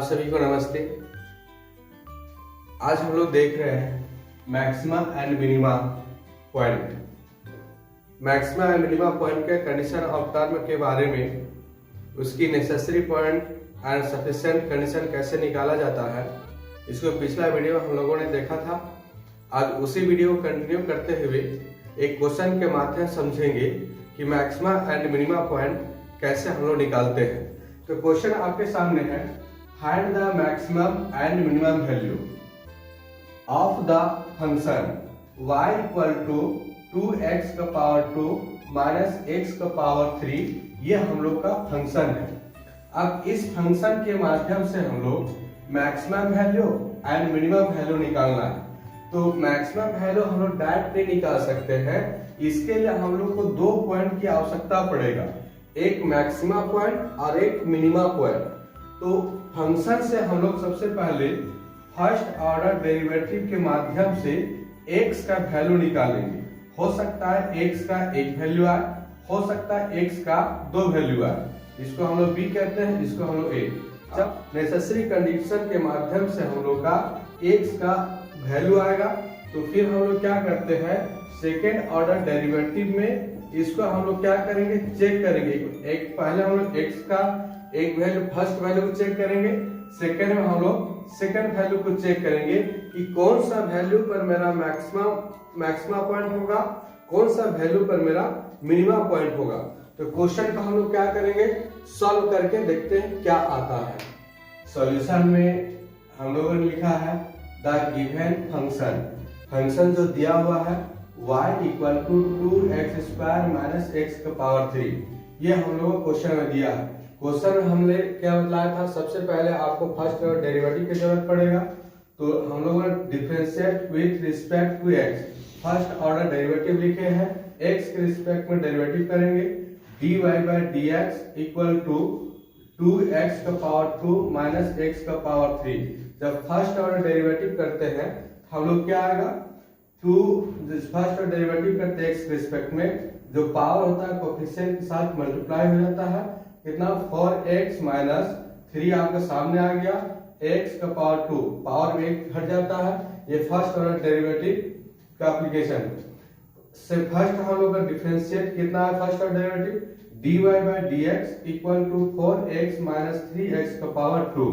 आप सभी को नमस्ते। आज हम लोग देख रहे हैं maxima and minima point. Maxima and minima point के कंडीशन ऑफ टर्म के बारे में, उसकी necessary point and sufficient condition कैसे निकाला जाता है, इसको पिछला वीडियो हम लोगों ने देखा था। आज उसी वीडियो को कंटिन्यू करते हुए एक क्वेश्चन के माध्यम समझेंगे कि मैक्सिमा एंड मिनिमा पॉइंट कैसे हम लोग निकालते हैं। तो क्वेश्चन आपके सामने है, find the maximum and minimum value of the function y equal to 2x का पावर 2 माइनस x का पावर 3। ये हम लोग का फंक्शन है। अब इस फंक्शन के माध्यम से हम लोग maximum value and minimum value निकालना है। तो मैक्सिमम वैल्यू हम लोग डायरेक्ट नहीं निकाल सकते हैं, इसके लिए हम लोग को दो पॉइंट की आवश्यकता पड़ेगा, एक मैक्सिमा पॉइंट और एक मिनिमा पॉइंट। तो फंक्शन से हम लोग सबसे पहले फर्स्ट ऑर्डर डेरिवेटिव के माध्यम से x का वैल्यू निकालेंगे। हो सकता है x का एक वैल्यू आए, हो सकता है x का दो वैल्यू आए। इसको हम लोग b कहते हैं, इसको हम लोग a। जब नेसेसरी कंडीशन के माध्यम से हम लोग का x का वैल्यू आएगा तो फिर हम लोग क्या करते हैं, सेकेंड ऑर्डर डेरिवेटिव में इसको हम लोग क्या करेंगे, चेक करेंगे। एक पहले हम लोग x का एक वैल्यू फर्स्ट वैल्यू को चेक करेंगे, सेकेंड में हम लोग सेकेंड वैल्यू को चेक करेंगे कि कौन सा वैल्यू पर मेरा मैक्सिमा पॉइंट होगा, कौन सा वैल्यू पर मेरा मिनिमा पॉइंट होगा। तो क्वेश्चन को हम लोग क्या करेंगे, सॉल्व करके देखते हैं क्या आता है। सॉल्यूशन में हम लोगों ने लिखा है द गिवन फंक्शन जो दिया हुआ है y equal to 2x square minus x का पावर 3। ये हम लोगों को क्वेश्चन में दिया है। क्वेश्चन में हमने क्या बताया था, सबसे पहले आपको फर्स्ट ऑर्डर डेरिवेटिव की जरूरत पड़ेगा। तो हम लोगों ने differentiate with respect to x, first order derivative लिखे हैं, x के रिस्पेक्ट में डेरिवेटिव करेंगे। dy by dx equal to 2x का पावर 2 माइनस x का पावर 3। जब फर्स्ट ऑर्डर डेरिवेटिव करते हैं हम लोग क्या आएगा, फर्स्ट ऑर्डर डेरिवेटिव करते हैं x के रिस्पेक्ट में, जो पावर होता है कोएफिशिएंट के साथ मल्टीप्लाई हो जाता है। कितना, 4x माइनस 3 आपके सामने आ गया, x का पावर 2, पावर में एक घट जाता है। ये फर्स्ट ऑर्डर डेरिवेटिव का एप्लीकेशन से फर्स्ट हम लोग का डिफरेंशिएट कितना है, first order derivative dy by dx equal to 4x minus 3x का पावर 2।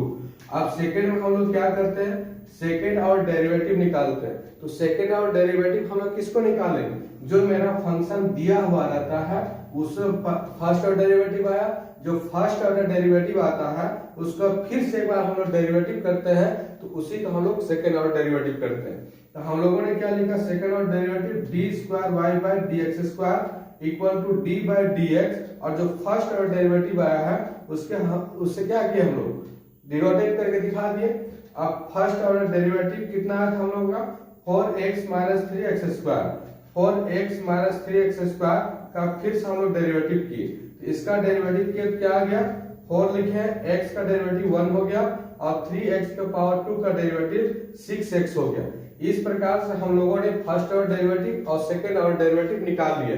अब सेकेंड में हम लोग क्या करते हैं, सेकेंड और डेरिवेटिव निकालते हैं। तो सेकेंड और डेरिवेटिव हम लोग किसको निकालेंगे, जो मेरा फंक्शन दिया हुआ रहता है उससे फर्स्ट ऑर्डर डेरिवेटिव आया, जो फर्स्ट ऑर्डर डेरिवेटिव आता है उसका फिर से एक बार हम लोग डेरिवेटिव करते हैं, तो उसी को हम लोग सेकेंड ऑर्डर डेरिवेटिव करते हैं। तो हम लोगों ने क्या लिखा, second order derivative d square y by d x square equal to d by d x, और जो फर्स्ट ऑर्डर डेरिवेटिव आया है उससे क्या किया, हम लोग डिनोटेट करके दिखा दिए। अब फर्स्ट ऑर्डर डेरिवेटिव कितना है हम लोग का, 4x minus 3x square, 4x minus 3x square का फिर से हम लोग डेरिवेटिव किए। तो इसका डेरिवेटिव क्या आ गया, 4 लिखे हैं, x का डेरिवेटिव 1 हो गया और 3x का पावर 2 का डेरिवेटिव 6x हो गया। इस प्रकार से हम लोगों ने फर्स्ट ऑर्डर डेरिवेटिव और सेकेंड ऑर्डर डेरिवेटिव निकाल लिए।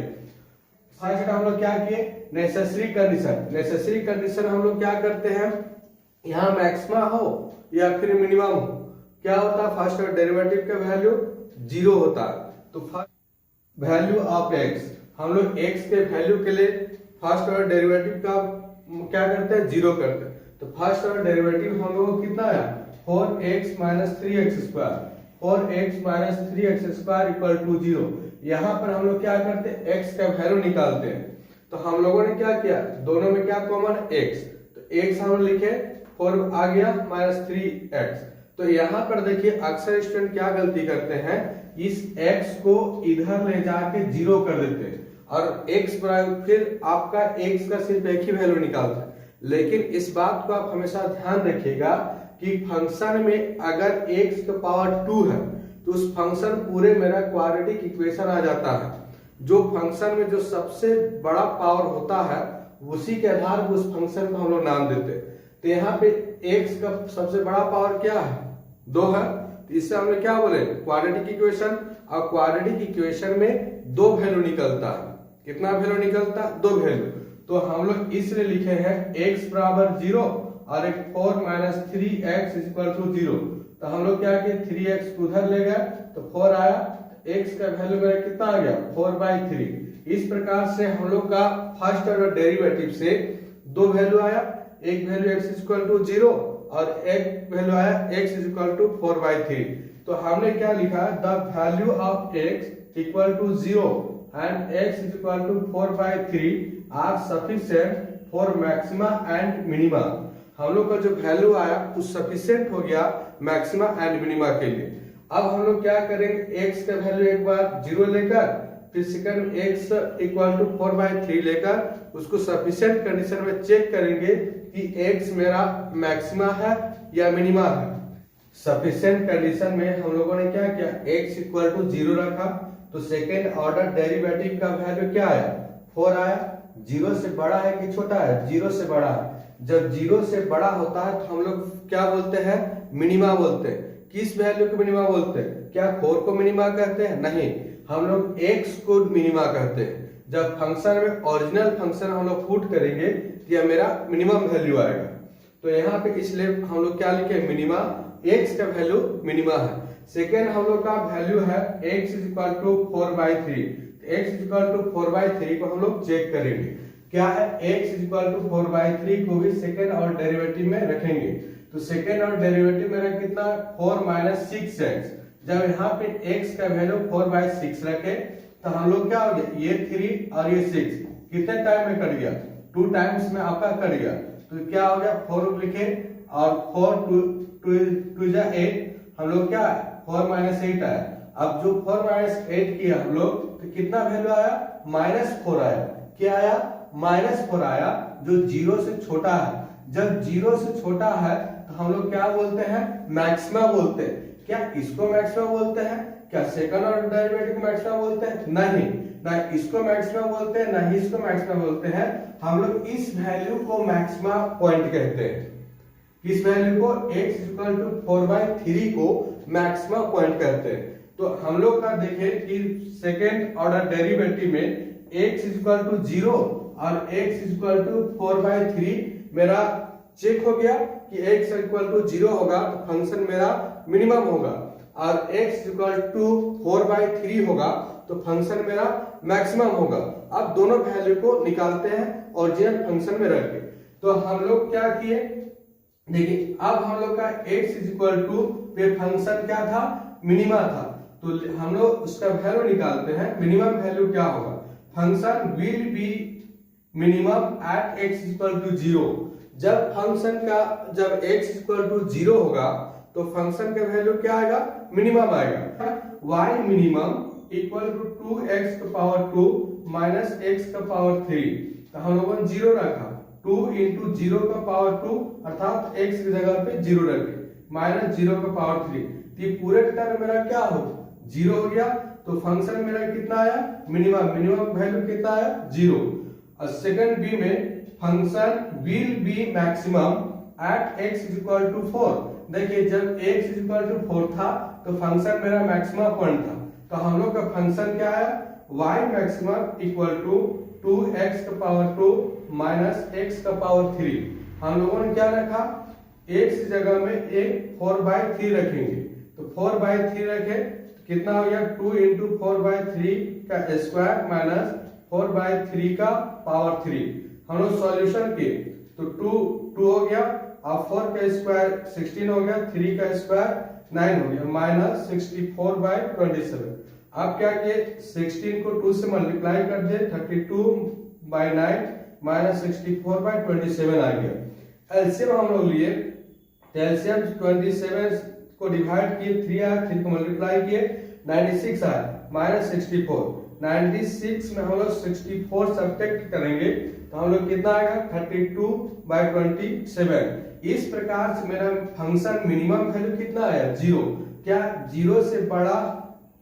फर्स्ट हम लोग क्या किए, नेसेसरी कंडीशन हम लोग क्या करते हैं, यहाँ मैक्सिमा हो या फिर मिनिमम हो, क्या होता है, फर्स्ट ऑर्डर डेरिवेटिव का वैल्यू 0 होता है। तो फर्स्ट वैल्यू ऑफ x, हम लोग x के वैल्यू के लिए फर्स्ट ऑर्डर डेरिवेटिव का क्या करते हैं, 0 करते हैं। तो फर्स्ट ऑर्डर डेरिवेटिव हम लोग को कितना आया, 4x minus 3x square, 4x minus 3x square equal to 0। यहाँ पर हम लोग क्या करते हैं, x का वैल्यू निकालते हैं। तो हम लोगों ने क्या किया, दोनों में क्या कॉमन, x, तो x हम लिखे 4 आ गया माइनस 3x। तो यहाँ पर देखिए अक्सर स्टूडेंट क्या गलती करते हैं, इस x को इधर ले जाके 0 कर देते हैं और x पर फिर आपका x का सिर्फ एक ही वैल्यू निकालता है। लेकिन इस बात को आप हमेशा ध्यान रखिएगा कि फंक्शन में अगर x का पावर 2 है तो उस फंक्शन पूरे मेरा क्वाड्रेटिक इक्वेशन आ जाता है। जो फंक्शन में जो सबसे बड़ा पावर होता है उसी के आधार पर उस फंक्शन को हम लोग नाम देते हैं। तो यहाँ पे x का सबसे बड़ा पावर क्या है, 2 है, तो इससे हमने क्या बोले, क्वाड्रेटिक इक्वेशन। और क्वाड्रेटिक इक्वेशन में 2 वैल्यू निकलता है, कितना वैल्यू निकलता है, 2 वैल्यू। तो हम लोग इसलिए लिखे हैं x बराबर 0 और एक 4 माइनस 3x इक्वल टू 0। तो हम लोग क्या किए, 3x उधर ले गए तो 4 आया, x का वैल्यू मेरा कितना आ गया 4/3। इस प्रकार से हम लोग का फर्स्ट ऑर्डर डेरिवेटिव से दो वैल्यू आया, एक वैल्यू x इक्वल टू 0 और एक वैल्यू आया x इक्वल टू 4/3। तो हमने क्या लिखा, the value of x equal to 0 and x equal to 4/3 are sufficient for maxima and minima. हम लोग का जो वैल्यू आया वो सफिशिएंट हो गया मैक्सिमा एंड मिनिमा के लिए। अब हम लोग क्या करेंगे, x का वैल्यू एक बार 0 लेकर फिर सेकंड x इक्वल टू 4/3 लेकर उसको सफिशिएंट कंडीशन में चेक करेंगे कि x मेरा मैक्सिमा है या मिनिमा है। सफिशिएंट कंडीशन में हम लोगों ने क्या किया, x इक्वल टू 0 रखा तो सेकेंड ऑर्डर डेरिवेटिव का वैल्यू क्या आया 4 आया। 0 से बड़ा है कि छोटा है, 0 से बड़ा है। जब 0 से बड़ा होता है तो हम लोग क्या बोलते हैं, मिनिमा बोलते हैं। किस वैल्यू को मिनिमा बोलते हैं, क्या 4 को मिनिमा कहते हैं, नहीं, हम लोग x को मिनिमा कहते हैं। जब फंक्शन में ओरिजिनल फंक्शन हम लोग पुट करेंगे तो यह मेरा मिनिमम वैल्यू आएगा। तो यहाँ पे इसलिए हम लोग क्या लिखे, मिनिमा, x का वैल्यू मिनिमा है। सेकेंड हम लोग का वैल्यू है x equal to 4/3। x equal to 4/3 को हम लोग चेक करेंगे क्या है, x इक्वल टू 4/3 को भी सेकेंड और डेरिवेटिव में रखेंगे। तो सेकेंड और डेरिवेटिव मेरा कितना 4 माइनस 6x। जब यहाँ पे x का वैल्यू 4/6 रखे तो हम लोग क्या हो गया, ये 3 और ये 6 कितने टाइम में कट गया, 2 टाइम्स में आपका कट गया। तो क्या हो गया 4 लिखे और 4 2 जा 8, हम लोग क्या 4 माइनस 8 आया। अब जो 4 माइनस 8 किया हम लोग तो कितना वैल्यू आया, -4 आया। क्या आया, -4 आया, जो 0 से छोटा है। जब 0 से छोटा है तो हम लोग क्या बोलते हैं, मैक्सिमा बोलते हैं। क्या इसको मैक्सिमा बोलते हैं, क्या सेकंड ऑर्डर डेरिवेटिव को मैक्सिमा बोलते हैं, नहीं, ना इसको मैक्सिमा बोलते हैं ना ही इसको मैक्सिमा बोलते हैं। हम लोग इस वैल्यू को मैक्सिमा पॉइंट कहते हैं। किस वैल्यू को, x इक्वल टू 4/3 को मैक्सिमा पॉइंट कहते हैं। तो हम लोग का देखें कि सेकेंड ऑर्डर डेरिवेटिव में x इक्वल टू 0 और x इक्वल टू 4/3 मेरा चेक हो गया कि x इक्वल टू 0 होगा तो फंक्शन मेरा मिनिमम होगा और x इक्वल टू 4/3 होगा तो फंक्शन मेरा मैक्सिमम होगा। अब दोनों वैल्यू को निकालते हैं ओरिजिनल फंक्शन में रख के। तो हम लोग क्या किए, देखिए अब हम लोग का x इक्वल टू पे फंक्शन क्या था, मिनिमा था। तो हम लोग उसका वैल्यू निकालते हैं। मिनिमम वैल्यू क्या होगा, function will be minimum at x equal to 0। जब फंक्शन का जब x इक्वल टू 0 होगा तो फंक्शन का वैल्यू क्या आएगा, मिनिमम आएगा। y minimum equal to 2x का पावर 2 माइनस x का पावर 3। तो हम लोगों ने 0 रखा, 2 इंटू 0 का पावर 2 अर्थात x की जगह पे 0 रखे माइनस 0 का पावर 3। तो ये पूरे टर्म मेरा क्या हो, 0 हो गया। तो फंक्शन मेरा कितना आया, मिनिमम, मिनिमम वैल्यू कितना आया 0। और सेकंड बी में function will be maximum at x equal to 4। देखिए जब x इक्वल टू 4 था तो फंक्शन मेरा मैक्सिमम पॉइंट था। तो हम लोग का फंक्शन क्या है, y maximum equal to 2x का पावर 2 माइनस x का पावर 3। हम लोगों ने क्या रखा, x की जगह में एक 4/3 रखेंगे। तो 4/3 रखे तो कितना हो गया, 2 इंटू 4/3 का स्क्वायर माइनस 4/3 का पावर 3। हम लोग सॉल्यूशन किए तो 2 हो गया और 4 का स्क्वायर 16 हो गया, 3 का स्क्वायर 9 हो गया, माइनस 64/27। अब क्या किए, 16 को 2 से मल्टीप्लाई कर दिए, 32/9 माइनस 64/27 आ गया। एलसीएम हम लोग लिए, एलसीएम 27 को डिवाइड किए, 3 आया, 3 को मल्टीप्लाई किए 96 आया, माइनस 64। 96 में हम लोग 64 सब्ट्रैक्ट करेंगे तो हम लोग कितना आएगा, 32/27। इस प्रकार से मेरा फंक्शन मिनिमम वैल्यू कितना आया, 0। क्या 0 से बड़ा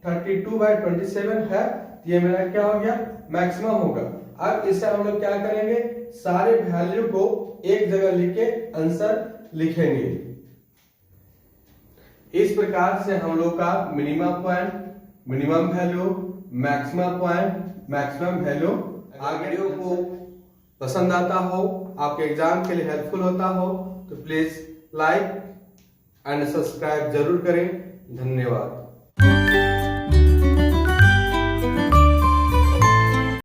32/27 है, ये मेरा क्या हो गया, मैक्सिमम होगा। अब इसे हम लोग क्या करेंगे, सारे वैल्यू को एक जगह लिख के आंसर लिखेंगे। इस प्रकार से हम लोग का minimum point, minimum value, maximum point, maximum value. Video को पसंद आता हो, आपके एग्जाम के लिए हेल्पफुल होता हो तो प्लीज लाइक एंड सब्सक्राइब जरूर करें। धन्यवाद।